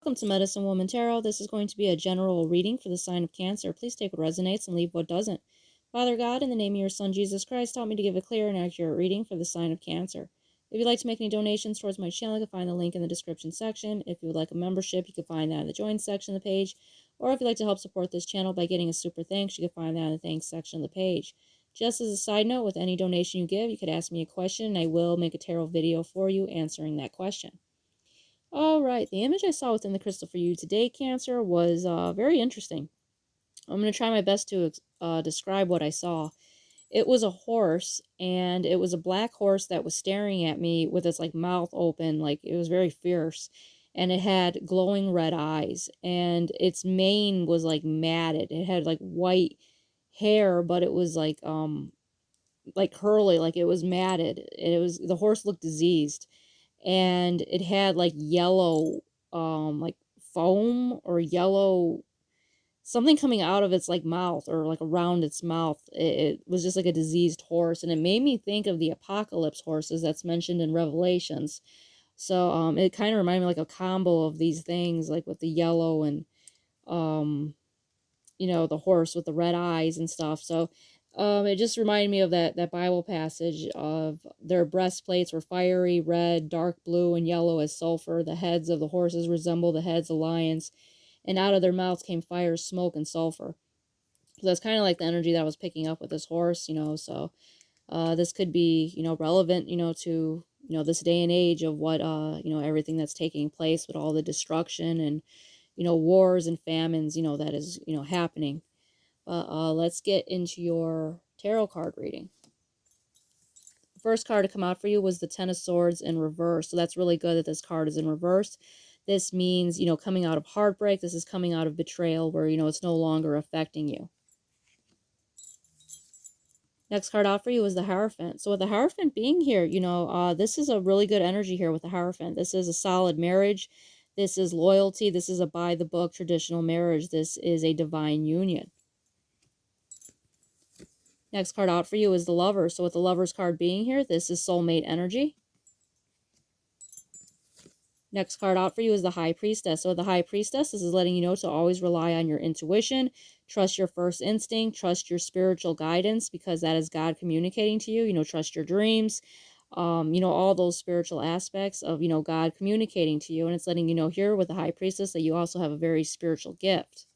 Welcome to Medicine Woman Tarot. This is going to be a general reading for the sign of Cancer. Please take what resonates and leave what doesn't. Father God, in the name of your Son Jesus Christ, help me to give a clear and accurate reading for the sign of Cancer. If you'd like to make any donations towards my channel, you can find the link in the description section. If you would like a membership, you can find that in the join section of the page. Or if you'd like to help support this channel by getting a super thanks, you can find that in the thanks section of the page. Just as a side note, with any donation you give, you could ask me a question, and I will make a tarot video for you answering that question. All right, the image I saw within the crystal for you today, Cancer, was very interesting. I'm going to try my best to describe what I saw. It was a horse, and it was a black horse that was staring at me with its like mouth open, like it was very fierce, and it had glowing red eyes, and its mane was like matted. It had like white hair, but it was like curly, like it was matted. The horse looked diseased, and it had like yellow like foam or yellow something coming out of its like mouth or like around its mouth. It was just like a diseased horse, and it made me think of the apocalypse horses that's mentioned in Revelations. So it kind of reminded me like a combo of these things, like with the yellow and um the horse with the red eyes and stuff. So it just reminded me of that Bible passage of their breastplates were fiery red, dark blue, and yellow as sulfur. The heads of the horses resemble the heads of lions, and out of their mouths came fire, smoke, and sulfur. So that's kind of like the energy that I was picking up with this horse, So this could be, relevant, to, this day and age of what, everything that's taking place with all the destruction and, wars and famines, that is, happening. But let's get into your tarot card reading. The first card to come out for you was the Ten of Swords in reverse. So that's really good that this card is in reverse. This means, coming out of heartbreak. This is coming out of betrayal where, it's no longer affecting you. Next card out for you is the Hierophant. So with the Hierophant being here, this is a really good energy here with the Hierophant. This is a solid marriage. This is loyalty. This is a by-the-book traditional marriage. This is a divine union. Next card out for you is the Lover. So with the Lover's card being here, this is soulmate energy. Next card out for you is the High Priestess. So the High Priestess, this is letting you know to always rely on your intuition, trust your first instinct, trust your spiritual guidance, because that is God communicating to you. Trust your dreams, all those spiritual aspects of, God communicating to you. And it's letting you know here with the High Priestess that you also have a very spiritual gift.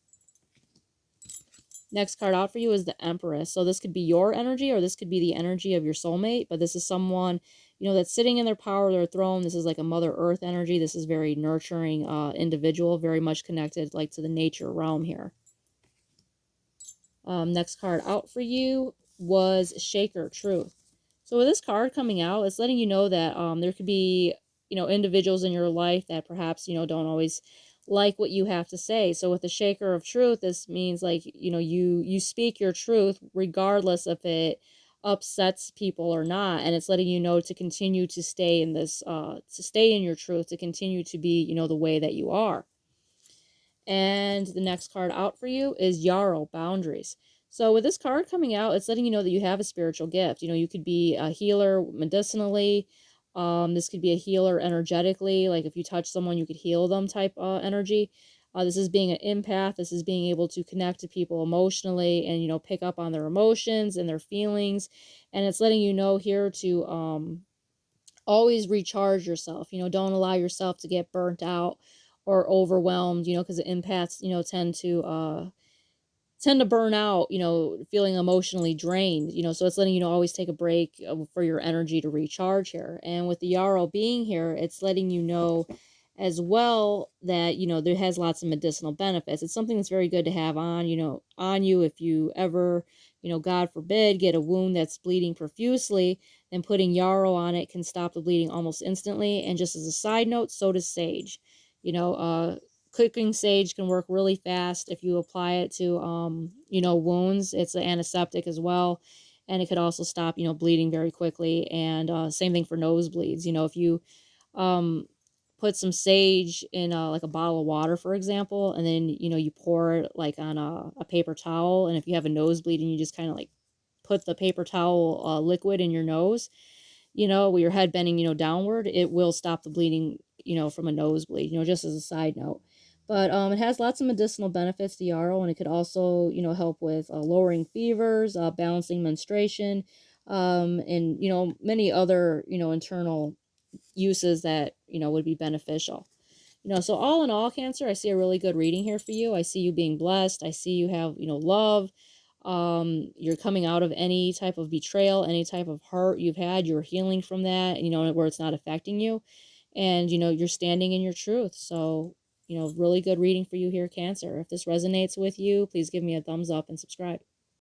Next card out for you is the Empress. So this could be your energy, or this could be the energy of your soulmate, but this is someone, that's sitting in their power, their throne. This is like a Mother Earth energy. This is very nurturing individual, very much connected like to the nature realm here. Next card out for you was Shaker Truth. So with this card coming out, it's letting you know that there could be, individuals in your life that perhaps, don't always like what you have to say. So with the Shaker of Truth, this means like, you speak your truth regardless if it upsets people or not. And it's letting you know to continue to stay in this, to stay in your truth, to continue to be, the way that you are. And the next card out for you is Yarrow, Boundaries. So with this card coming out, it's letting you know that you have a spiritual gift. You could be a healer medicinally. This could be a healer energetically. Like if you touch someone, you could heal them type energy. This is being an empath. This is being able to connect to people emotionally and, pick up on their emotions and their feelings. And it's letting you know here to always recharge yourself. Don't allow yourself to get burnt out or overwhelmed, because the empaths, tend to burn out, feeling emotionally drained, so it's letting you know always take a break for your energy to recharge here. And with the Yarrow being here, it's letting you know as well that, there has lots of medicinal benefits. It's something that's very good to have on, on you if you ever, God forbid, get a wound that's bleeding profusely, then putting Yarrow on it can stop the bleeding almost instantly. And just as a side note, so does sage. Cooking sage can work really fast if you apply it to, wounds. It's an antiseptic as well. And it could also stop, bleeding very quickly. And same thing for nosebleeds. If you put some sage in like a bottle of water, for example, and then, you pour it like on a paper towel. And if you have a nosebleed and you just kind of like put the paper towel liquid in your nose, with your head bending, downward, it will stop the bleeding, from a nosebleed, just as a side note. But it has lots of medicinal benefits, the yarrow, and it could also, help with lowering fevers, balancing menstruation, and, many other, internal uses that, would be beneficial. So all in all, Cancer, I see a really good reading here for you. I see you being blessed. I see you have, love. You're coming out of any type of betrayal, any type of hurt you've had. You're healing from that, where it's not affecting you. And, you're standing in your truth. So, really good reading for you here, Cancer. If this resonates with you, please give me a thumbs up and subscribe.